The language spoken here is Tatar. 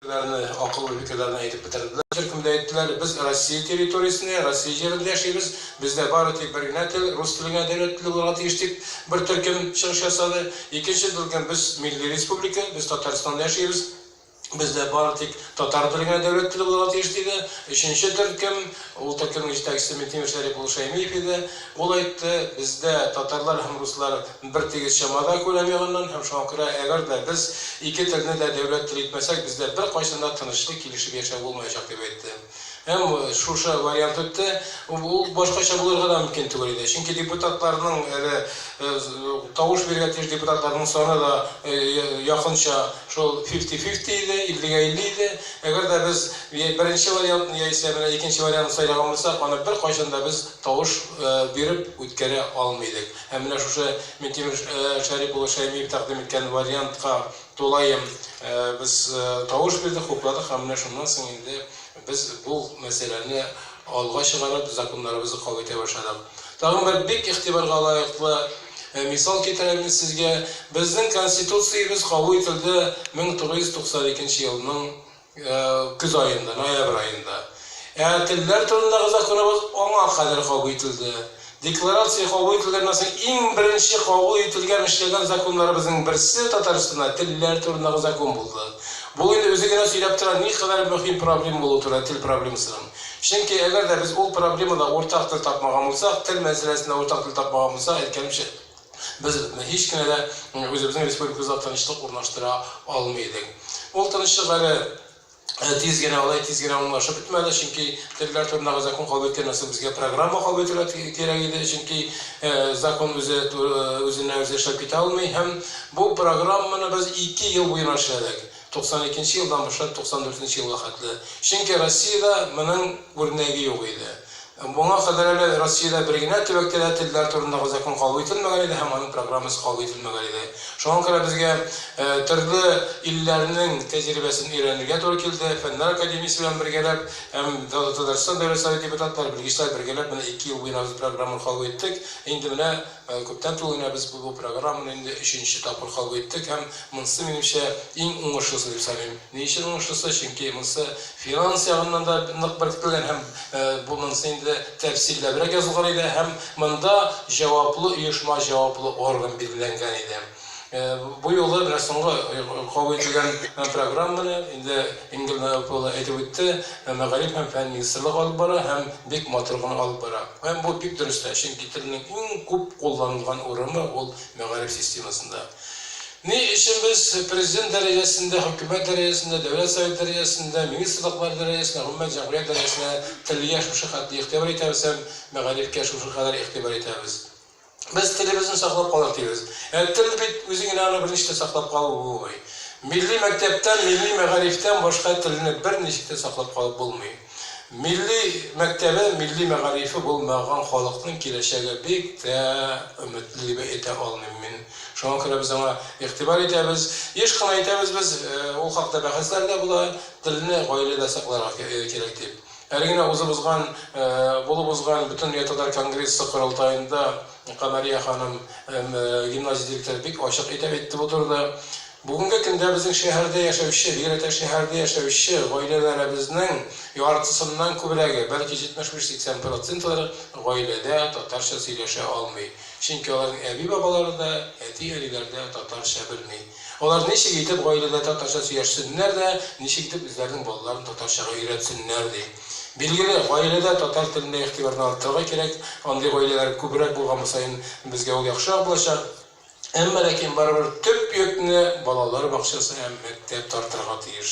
Akıllı fikirlerini aytıp bitirdiler. Türkümde ayttılar, biz Rossiya territoriyasında, Rossiya yerinde yaşayız. Bizde bari tek bir gene til, Rus tiline devlet tili olarak yetiştik. Bir Türküm çıkış yasadı. İkinci dilden biz Milli Respublika, biz Tataristan'da yaşayız. Bizde bari tek Tatar tiline devlet tili olarak yetiştiydi. Üçüncü Türküm, o Türkümün iştakisi Metimirşehir buluşaymayıp idi. O aytdı, bizde Tatarlar hem Ruslar bir tegiz şamada ko'lamag'andan hem şu an eğer de biz iki tilini de devlet tili etmesek bizde bir qaysında tinchlik kelishib yashab bo'lmayacak deb aytdi. Hem şu variant ötdi, bu boshqacha bo'larga da mümkün tug'ildi. Chunki deputatlarning tovush bergan deputatlarning soni da yaqincha şu 50-50 idi, 50-50 idi. Eğer de biz birinchi variantni yaisa bilan ikkinchi variantni saylagan bo'lsak, ana bir qaysında biz tovush berib o'tkara olmaydik. Hem mana shu Metimirşehir buluşaymayıp taqdim etgan variantga dolayım biz tovush berdik, huquqladik. Hem mana shundan so'ng endi biz bu meseleni alğa çıkarıp zakonlarımızı kabul ete başladık. Tağın bir bek ihtibarga layıqlı misal keltiramiz sizge. Bizning konstitutsiyamiz kabul etildi 1992 yılının kuz ayında, noyabr ayında. Tiller turundagi zakonimiz ona kadar kabul etildi. Deklaratsiya kabul etilgandan so'ng eng birinchi kabul etilgan ishlagan zakonlarimizning birisi Tataristonda tiller turundagi zakon bo'ldi. Bu endi o'zigina söylab turadi, ne kadar muhim problem bo'lib turadi til problemasidan. Chunki agar da biz o problemada o'rtaq til topmagan bo'lsak, til masalasida o'rtaq til topmagan bo'lsak, aytganimcha biz hech kimada o'zimizning respublikamizda tinchlik o'rnashtira olmaydik. O tinchlik hali tezgina umlaşıp bitmedi. Çünkü tiller turundagi zakon kabul etgandan so'ng bizga programma kabul etiladi kerak edi. Chunki zakon o'zidan o'zi ishlab keta olmay, ham bu programmani biz 2 yil bo'yi ishladik. 92 yıldan başlayıp 94 yılga qatli. Chunki Rossiyada buning o'rnagi yo'q edi. Buna kadar Rossiyada birgina tuvakda tiller turundagi zakon kabul etilmagan edi, ham uning programmasi kabul etilmagan edi. Şoňa ko'ra bizga turli illerning tajribasini öğrenirge to'g'ri keldi. Fanlar akademiyasi bilan birgalab, ham Tatariston davlat soveti deputatlari birgishlar birgalab mana 2 yil bo'yi programmani qabul etdik. Endi mana ko'pdan to'g'ri biz bu programmani endi 3-chi etapini qabul etdik. Ham bunisi menimcha eng o'ng'ishlisi deb sanayman. Nechun o'ng'ishlisi? Chunki bunisi finans yog'idan da niq biriktirilgan, ham bu bunisi endi tafsillabroq yozilgan edi, ham bunda javobli uyushma, javobli organ belgilangan edi. Bu yolda biraz sonra kabul edilen programını indi İngilizce aytıp ötdi. Mag'arib hem fen ministrlik alıp bara, hem bek matırgını alıp bara. Hem bu bek dürüst. Çünkü tilinin en ko'p qo'llanilgan o'rni ol Mag'arib sistemasında. Ne için biz prezident derecesinde, hükümet derecesinde, devlet sovet derecesinde, ministrliklar derecesinde, ümmet cumhuriyet derecesinde tilga şu kadar ihtibar etamiz, hem Mag'aribga şu kadar ihtibar etamiz. Biz tilimizni saqlab qolaq deymiz. Til o'zingni bir nechta saqlab qolib bo'lmaydi. Milliy maktabdan, milliy Mag'aribdan boshqa tilni bir nechta saqlab qolib bo'lmaydi. Milliy maktabi, milliy Mag'aribi bo'lmagan xalqning kelajagi bekda umidli eta olmayman. Şoňa ko'ra biz ona e'tibor etamiz. Hech qanday aytamiz biz o haqda bahslarda bular tilni oilada saqlash kerak deb. Ergina o'zimizgan bo'lib o'zgan butun Tatar kongress qurultayında Qamariya xanım gimnaziya direktori bek ochiq aytib aytdi bu turda. Bugungi kunda bizning shaharda yashovchi, Berata shaharida yashovchi oilalarimizning yartisidan ko'pragi, balki 75-80% oilada tatarcha сөйләшә olmaydi. Chunki ularning abi babalarida, ati-anilarda tatarcha bilmaydi. Ular nechik yetib oilada tatarcha сөйләшsinlər də, nechik yetib o'zlarining bolalarini tatarchaga o'rgatsinlər deydi. Belgili oilada tatar tilini e'tiborga oltirga kerak. Onday oilalar ko'proq bo'lgan sayin bizga u yaxshiroq bo'lacak. Ammo lekin baribir tüp yukni bolalar bog'chasi ham maktab tortirga tegish.